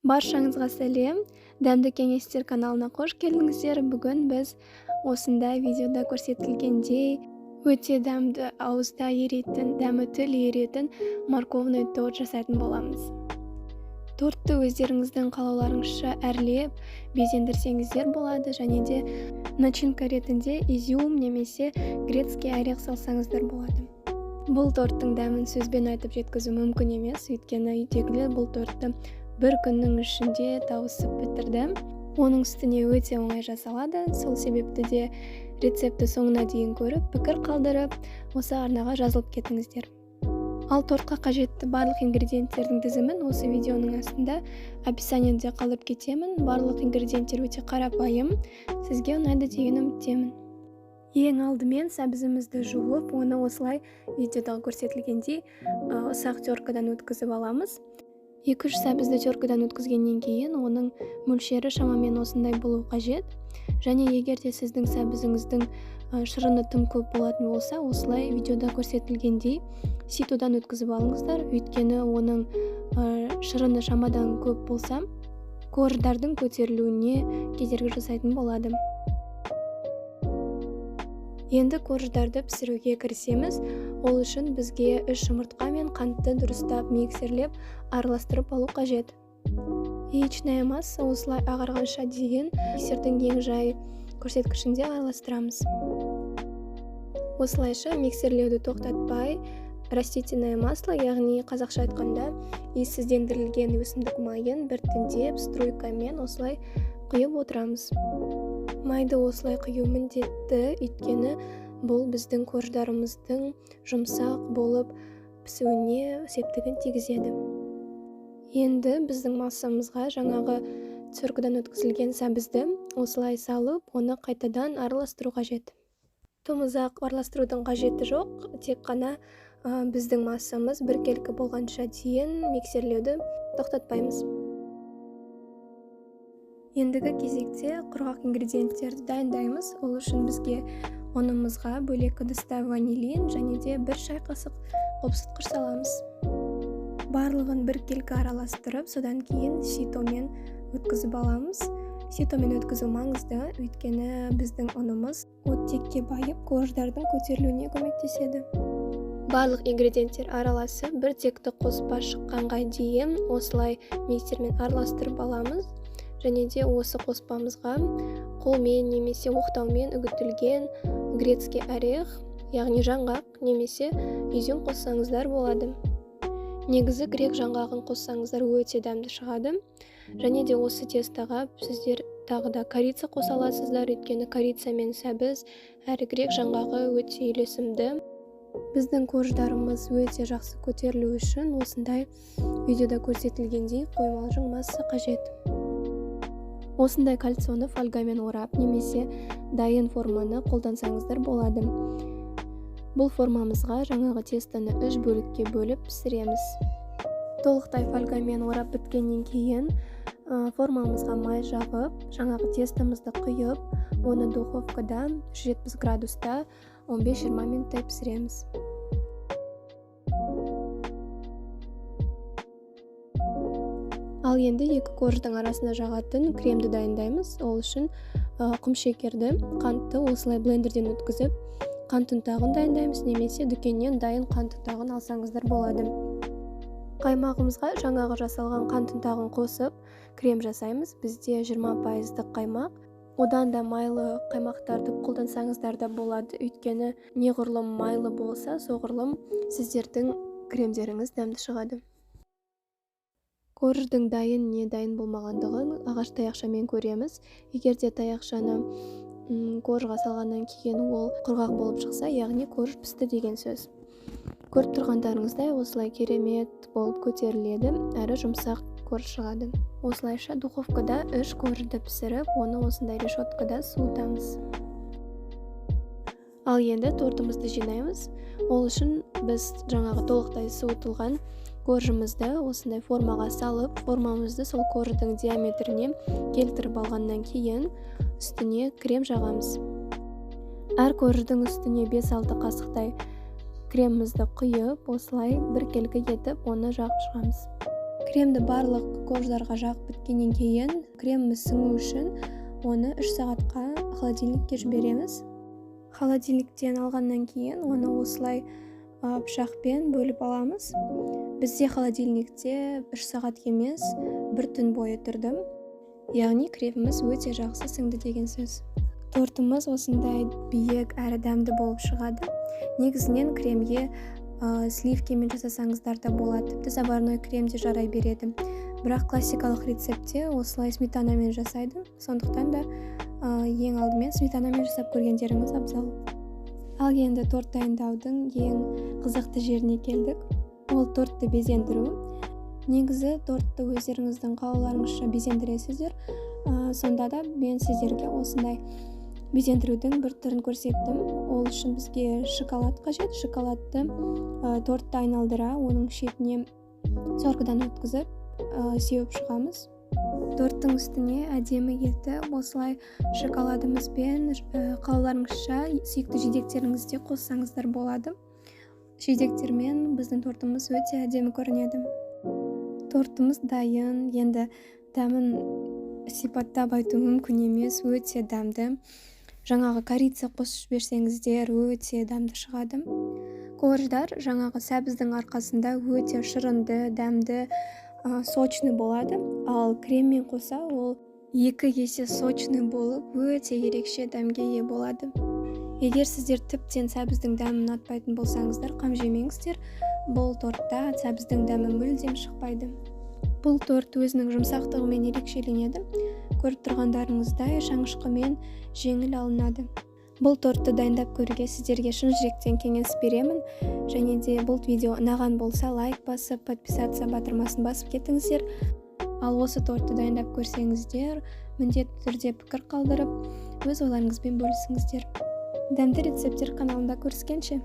Баршаңызға сәлем. Дәмді кеңестер каналына қош келдіңіздер. Бүгін біз осындай видеода көрсетілгендей өте дәмді, ауызда еритін, дәмі тіл еретін морковный торт жасайтын боламыз. Тортты өздеріңіздің қалауларыңызша әрлеп, безендірсеңіздер болады, және де начинка ретінде изюм немесе грецкий орех салсаңыздар болады. Бұл торттың дәмін сөзбен айтып жеткізу мүмкін емес, өйткені үйдегілер бұл тортты бір күннің ішінде тауысып бітірді. Оның үстіне өте оңай жасалады, сол себепті де рецепті соңына дейін көріп, пікір қалдырып, осы арнаға жазылып кетіңіздер. Ал тортқа қажетті барлық ингредиенттердің тізімін осы видеоның астында описаниеде қалдырып кетемін. Барлық ингредиенттер өте қарапайым, сізге ұнайды деген үміттемін. Ең алдымен сәбізімізді жуып, оны осылай видеода көрсетілгендей ұсақ теркадан өткізіп аламыз. 2-3 сәбізді теркадан өткізгеннен кейін оның мөлшері шамамен осындай болу қажет. Және егер де сіздің сәбізіңіздің шырыны тым көп болатын болса, осылай видеода көрсетілгендей ситодан өткізіп алыңыздар. Өйткені оның шырыны шамадан көп болса, корждардың көтерілуіне кедергі жасайтын болады. Енді корждарды пісіруге кірісеміз. Ол үшін бізге 3 жұмыртқа мен қантты дұрыстап миксерлеп араластырып алу қажет. Яичная масса осылай ағарғанша дейін миксердің ең жай көрсеткішінде араластырамыз. Осылайша миксерлеуді тоқтатпай, растительное масло, яғни қазақша айтқанда иіссіздендірілген өсімдік майын біртіндеп струйкамен осылай құйып отырамыз. Майды осылай құю міндетті, өйткені бұл біздің корждарымыздың жұмсақ болып пісуіне септігін тигізеді. Енді біздің массамызға жаңағы теркадан өткізілген сәбізді осылай салып, оны қайтадан араластыру қажет. Тым ұзақ араластырудың қажеті жоқ, тек қана біздің массамыз біркелкі болғанша дейін миксерлеуді тоқтатпаймыз. Ендігі кезекте құрғақ ингредиенттерді дайындаймыз. Ол үшін бізге ұнымызға бөлек ыдыста ванилин және де 1 шай қасық қопсытқыш саламыз. Барлығын біркелкі араластырып, содан кейін ситомен өткізіп аламыз. Ситомен өткізу маңызды, өйткені біздің ұнымыз оттекке байып, корждардың көтерілуіне көмектеседі. Барлық ингредиенттер араласып, бір текті қоспа шыққанға дейін осылай миксермен араластырып аламыз. Және де осы қоспамызға қолмен немесе оқтаумен үгітілген грецкий орех, яғни жаңғақ немесе изюм қоссаңыздар болады. Негізі грек жаңғағын қоссаңыздар өте дәмді шығады. Және де осы тестоға сіздер тағы да корица қоса аласыздар, өйткені корица мен сәбіз әрі грек жаңғағы өте үйлесімді. Біздің корждарымыз өте жақсы көтерілу үшін осындай видеода көрсетілгендей қоймалжың масса қажет. Осындай кальцоны фольгамен орап немесе дайын форманы қолдансаңыздар болады. Бұл формамызға жаңағы тестаны 3 бөлікке бөліп пісіреміз. Толықтай фольгамен орап біткеннен кейін формамызға май жағып, жаңағы тестамызды құйып, оны духовкада 170 градуста 15-20 минуттай пісіреміз. Ал енді 2 корждың арасына жағатын кремді дайындаймыз. Ол үшін құмшекерді, қантты осылай блендерден өткізіп, қант ұнтағын дайындаймыз, немесе дүкеннен дайын қант ұнтағын алсаңыздар болады. Қаймағымызға жаңағы жасалған қант ұнтағын қосып, крем жасаймыз. Бізде 20% қаймақ. Одан да майлы қаймақтарды қолдансаңыздар да болады, өйткені неғұрлым майлы болса, соғұрлым сіздердің кремдеріңіз дәмді шығады. Корждың дайын не дайын болмағандығын ағаш таяқшамен көреміз. Егер де таяқшаны коржға салғаннан кейін ол құрғақ болып шықса, яғни корж пісті деген сөз. Көріп тұрғандарыңыздай осылай керемет болып көтеріледі, әрі жұмсақ корж шығады. Осылайша духовкада 3 коржды пісіріп, оны осындай решеткада суытамыз. Ал енді тортымызды жинаймыз. Ол үшін біз жаңағы толықтай суытылған коржымызды осындай формаға салып, формамызды сол корждың диаметріне келтіріп алғаннан кейін үстіне крем жағамыз. Әр корждың үстіне 5-6 қасықтай кремімізді құйып, осылай біркелкі етіп оны жағып шығамыз. Кремді барлық ковждарға жағып біткеннен кейін креміміз сіңу үшін оны 3 сағатқа холодильникке жібереміз. Холодильниктен алғаннан кейін оны осылай пышақпен бөліп аламыз. Бізде холодильникте 3 сағат емес, 1 түн бойы тұрды. Яғни креміміз өте жақсы сіңді деген сөз. Тортымыз осындай биік әрі дәмді болып шығады. Негізінен кремге сливкемен жасасаңыздар да болады, тіпті заварной крем де жарай береді. Бірақ классикалық рецептте осылай сметанамен жасайды. Сондықтан да ең алдымен сметанамен жасап көргендеріңіз абзал. Ал енді торт дайындаудың ең қызықты жеріне келдік. Ол тортты безендіру. Негізі тортты өздеріңіздің қалауларыңызша безендіресіздер. Сонда да мен сіздерге осындай безендірудің бір түрін көрсеттім. Ол үшін бізге шоколад қажет. Шоколадты тортты айналдыра, оның шетіне сорғыдан өткізіп сеуіп шығамыз. Торттың үстіне әдемі етіп осылай шоколадымызбен қалауларыңызша сүйікті жидектеріңізде қоссаңыздар болады. Жидектермен біздің тортымыз өте әдемі көрінеді. Тортымыз дайын. Енді дәмін сипаттап айту мүмкін емес, өте дәмді. Жаңағы корица қосып жіберсеңіздер өте дәмді шығады. Ковждар жаңағы сәбіздің арқасында өте шырынды, дәмді, сочный болады. Ал креммен қоса ол 2 есе сочный болып, өте ерекше дәмге ие болады. Егер сіздер тіптен сәбіздің дәмін ұнатпайтын болсаңыздар, қам жемеңіздер. Бұл тортта сәбіздің дәмі мүлдем шықпайды. Бұл торт өзінің жұмсақтығымен ерекшеленеді. Көріп тұрғандарыңыздай шаңышқымен жеңіл алынады. Бұл тортты дайындап көруге сіздерге шын жүректен кеңес беремін. Және де бұл видео ұнаған болса лайк басып, подписаться батырмасын басып кетіңіздер. Ал осы тортты дайындап көрсеңіздер, міндетті түрде пікір қалдырып, өз ойларыңызбен бөлісіңіздер. Дәмді рецепттер каналында көріскенше.